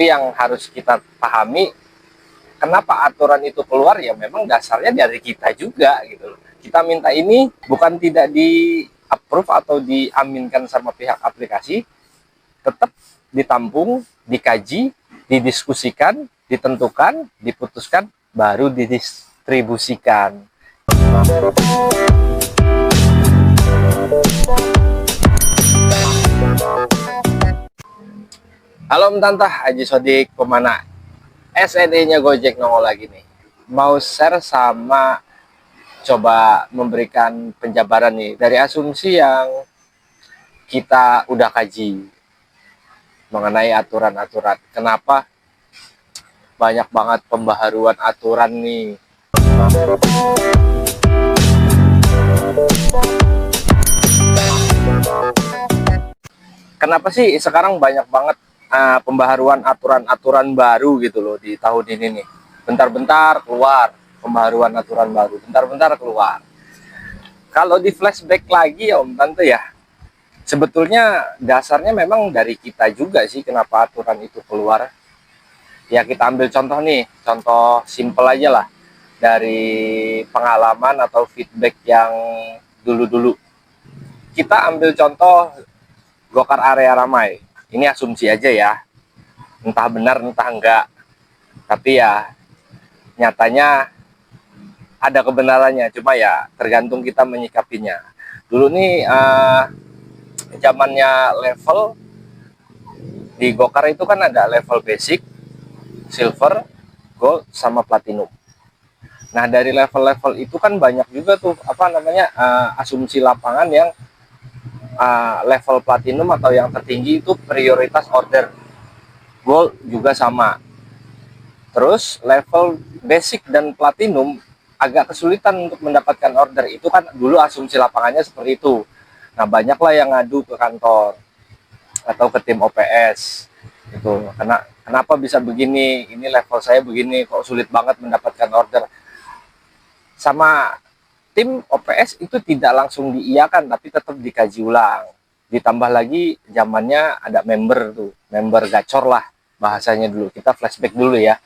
Tapi yang harus kita pahami, kenapa aturan itu keluar, ya memang dasarnya dari kita juga gitu loh. Kita minta ini bukan tidak di approve atau diaminkan sama pihak aplikasi, tetap ditampung, dikaji, didiskusikan, ditentukan, diputuskan, baru didistribusikan. Halo Tantah, Haji Sodik Pemana. SNE-nya Gojek nongol lagi nih. Mau share sama coba memberikan penjabaran nih dari asumsi yang kita udah kaji mengenai aturan-aturan. Kenapa banyak banget pembaharuan aturan nih? Kenapa sih sekarang banyak banget pembaharuan aturan-aturan baru gitu loh di tahun ini nih? Bentar-bentar keluar pembaharuan aturan baru, bentar-bentar keluar. Kalau di flashback lagi ya Om Tante ya, sebetulnya dasarnya memang dari kita juga sih kenapa aturan itu keluar. Ya kita ambil contoh nih, contoh simple aja lah. Dari pengalaman atau feedback yang dulu-dulu. Kita ambil contoh Gokar area ramai. Ini asumsi aja ya. Entah benar, entah enggak. Tapi ya nyatanya ada kebenarannya. Cuma ya tergantung kita menyikapinya. Dulu nih zamannya level di Gokar itu kan ada level basic, silver, gold, sama platinum. Nah dari level-level itu kan banyak juga tuh asumsi lapangan yang level platinum atau yang tertinggi itu prioritas order. Gold juga sama. Terus level basic dan platinum agak kesulitan untuk mendapatkan order. Itu kan dulu asumsi lapangannya seperti itu. Nah banyaklah yang ngadu ke kantor atau ke tim OPS itu. Kenapa bisa begini, ini level saya begini, kok sulit banget mendapatkan order. Sama tim OPS itu tidak langsung diiyakan, tapi tetap dikaji ulang. Ditambah lagi zamannya ada member tuh, member gacor lah bahasanya dulu. Kita flashback dulu ya.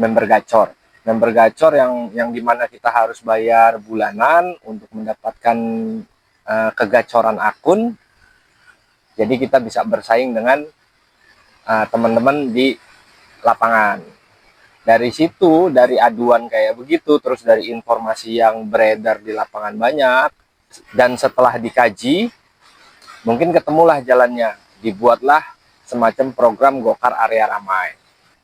Member gacor. Member gacor yang dimana kita harus bayar bulanan untuk mendapatkan kegacoran akun. Jadi kita bisa bersaing dengan teman-teman di lapangan. Dari situ, dari aduan kayak begitu, terus dari informasi yang beredar di lapangan banyak, dan setelah dikaji, mungkin ketemulah jalannya. Dibuatlah semacam program Gokar area ramai.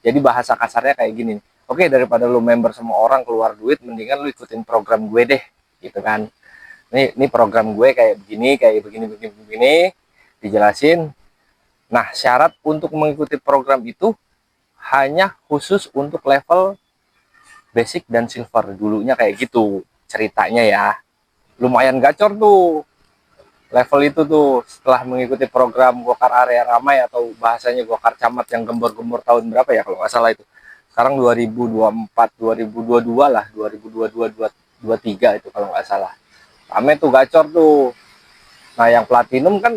Jadi bahasa kasarnya kayak gini, oke daripada lu member semua orang keluar duit, mendingan lu ikutin program gue deh, gitu kan. Ini program gue kayak begini, dijelasin. Nah, syarat untuk mengikuti program itu hanya khusus untuk level basic dan silver. Dulunya kayak gitu ceritanya ya. Lumayan gacor tuh level itu tuh setelah mengikuti program Gokar area ramai atau bahasanya Gokar camat yang gembor-gembor tahun berapa ya kalau nggak salah itu. Sekarang 2024, 2022 lah, 2022, 2023 itu kalau nggak salah. Rame tuh gacor tuh. Nah yang platinum kan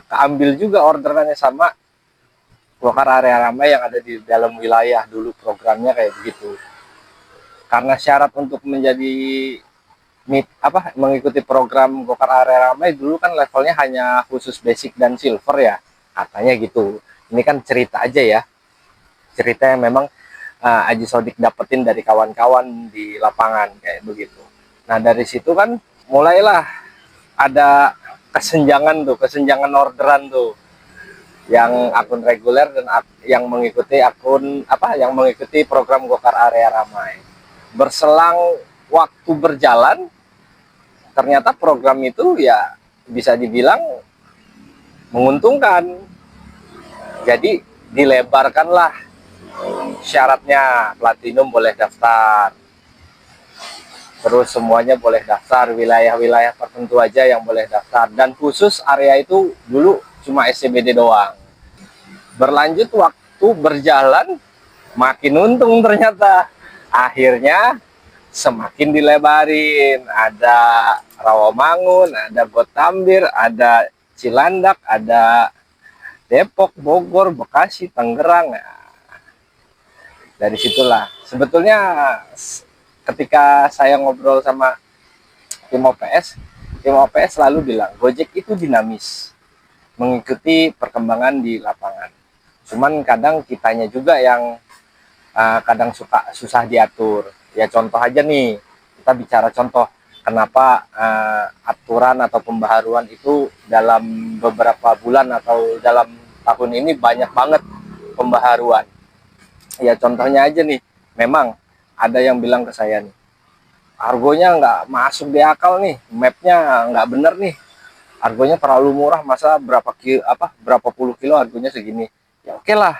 keambil juga orderannya sama Gokar area ramai yang ada di dalam wilayah. Dulu programnya kayak begitu. Karena syarat untuk menjadi mengikuti program Gokar area ramai dulu kan levelnya hanya khusus basic dan silver ya, katanya gitu. Ini kan cerita aja ya, cerita yang memang Haji Sodik dapetin dari kawan-kawan di lapangan kayak begitu. Nah dari situ kan mulailah ada kesenjangan orderan tuh, yang akun reguler dan yang mengikuti yang mengikuti program Gokar area ramai. Berselang waktu berjalan, ternyata program itu ya bisa dibilang menguntungkan. Jadi dilebarkanlah syaratnya, platinum boleh daftar, terus semuanya boleh daftar, wilayah-wilayah tertentu aja yang boleh daftar, dan khusus area itu dulu cuma SCBD doang. Berlanjut waktu berjalan, makin untung ternyata. Akhirnya semakin dilebarin. Ada Rawamangun, ada Gotambir, ada Cilandak, ada Depok, Bogor, Bekasi, Tangerang. Nah, dari situlah sebetulnya ketika saya ngobrol sama tim OPS selalu bilang Gojek itu dinamis, mengikuti perkembangan di lapangan. Cuman kadang kitanya juga yang kadang suka susah diatur. Ya contoh aja nih, kita bicara contoh kenapa aturan atau pembaharuan itu dalam beberapa bulan atau dalam tahun ini banyak banget pembaharuan. Ya contohnya aja nih, memang ada yang bilang ke saya nih, argonya nggak masuk di akal nih, mapnya nggak bener nih, argonya terlalu murah, masa berapa puluh kilo argonya segini. Ya oke lah,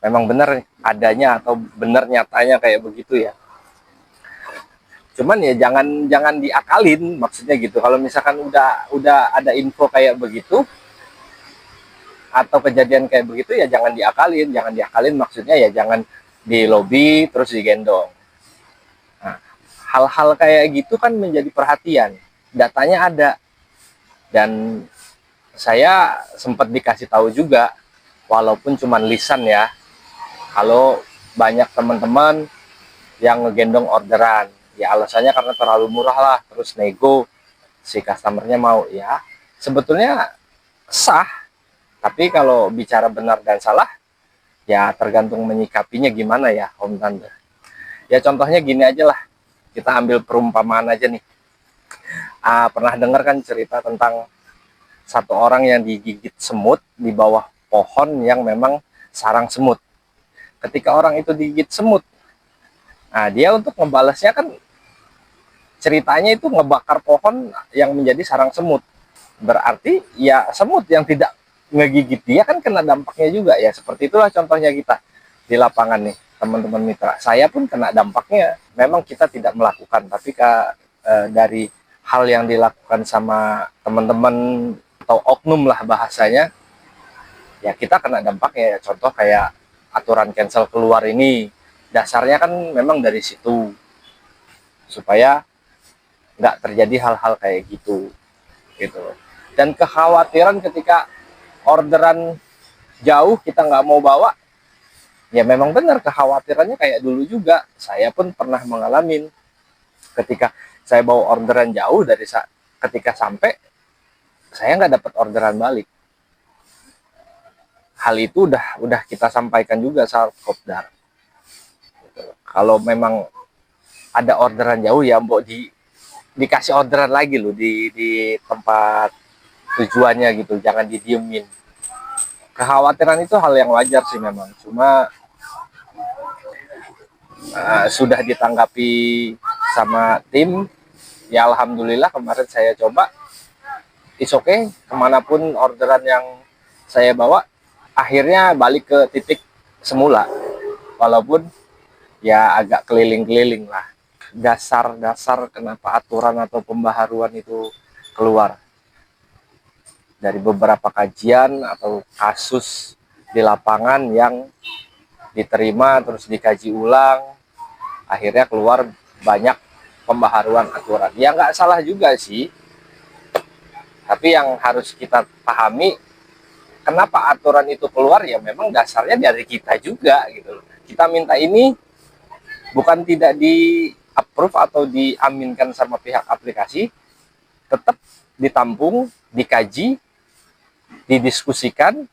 memang benar adanya atau benar nyatanya kayak begitu ya. Cuman ya jangan diakalin, maksudnya gitu. Kalau misalkan udah ada info kayak begitu atau kejadian kayak begitu, ya jangan diakalin maksudnya ya jangan di lobby terus digendong. Nah, hal-hal kayak gitu kan menjadi perhatian, datanya ada, dan saya sempat dikasih tahu juga walaupun cuman lisan ya, kalau banyak teman-teman yang ngegendong orderan, ya alasannya karena terlalu murah lah, terus nego si customernya mau. Ya sebetulnya sah, tapi kalau bicara benar dan salah ya tergantung menyikapinya gimana ya Om Tante. Ya contohnya gini aja lah, kita ambil perumpamaan aja nih. Pernah dengar kan cerita tentang satu orang yang digigit semut di bawah pohon yang memang sarang semut. Ketika orang itu digigit semut, nah dia untuk ngebalasnya kan ceritanya itu ngebakar pohon yang menjadi sarang semut. Berarti ya semut yang tidak ngegigit dia kan kena dampaknya juga ya. Seperti itulah contohnya kita di lapangan nih, teman-teman mitra. Saya pun kena dampaknya. Memang kita tidak melakukan, tapi dari hal yang dilakukan sama teman-teman atau oknum lah bahasanya, ya kita kena dampaknya. Contoh kayak aturan cancel keluar ini, dasarnya kan memang dari situ, supaya nggak terjadi hal-hal kayak gitu. Dan kekhawatiran ketika orderan jauh kita nggak mau bawa, ya memang benar kekhawatirannya kayak dulu juga. Saya pun pernah mengalami ketika saya bawa orderan jauh, ketika sampai saya nggak dapat orderan balik. Hal itu udah kita sampaikan juga saat kopdar. Kalau memang ada orderan jauh ya mbok dikasih orderan lagi loh di tempat tujuannya gitu, jangan didiemin. Kekhawatiran itu hal yang wajar sih memang, cuma sudah ditanggapi sama tim ya, alhamdulillah kemarin saya coba it's okay, kemanapun orderan yang saya bawa akhirnya balik ke titik semula, walaupun ya agak keliling-keliling lah. Dasar-dasar kenapa aturan atau pembaharuan itu keluar dari beberapa kajian atau kasus di lapangan yang diterima terus dikaji ulang, akhirnya keluar banyak pembaharuan aturan. Ya nggak salah juga sih, tapi yang harus kita pahami kenapa aturan itu keluar, ya memang dasarnya dari kita juga gitu. Kita minta ini bukan tidak di approve atau diaminkan sama pihak aplikasi, tetap ditampung, dikaji, didiskusikan,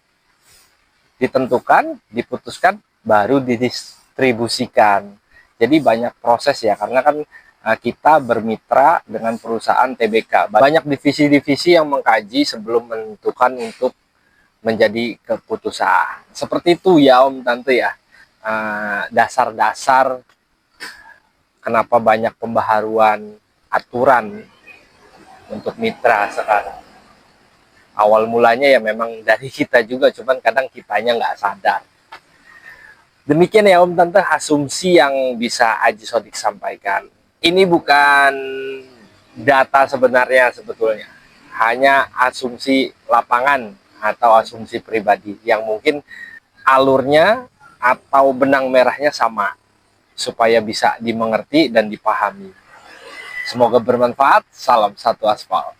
ditentukan, diputuskan, baru didistribusikan. Jadi banyak proses ya, karena kan kita bermitra dengan perusahaan TBK. Banyak divisi-divisi yang mengkaji sebelum menentukan untuk menjadi keputusan. Seperti itu ya Om Tante ya. Dasar-dasar kenapa banyak pembaharuan aturan untuk mitra sekarang. Awal mulanya ya memang dari kita juga, cuman kadang kitanya nggak sadar. Demikian ya Om Tante asumsi yang bisa Aji Sodik sampaikan. Ini bukan data sebenarnya sebetulnya, hanya asumsi lapangan atau asumsi pribadi yang mungkin alurnya atau benang merahnya sama, supaya bisa dimengerti dan dipahami. Semoga bermanfaat. Salam satu aspal.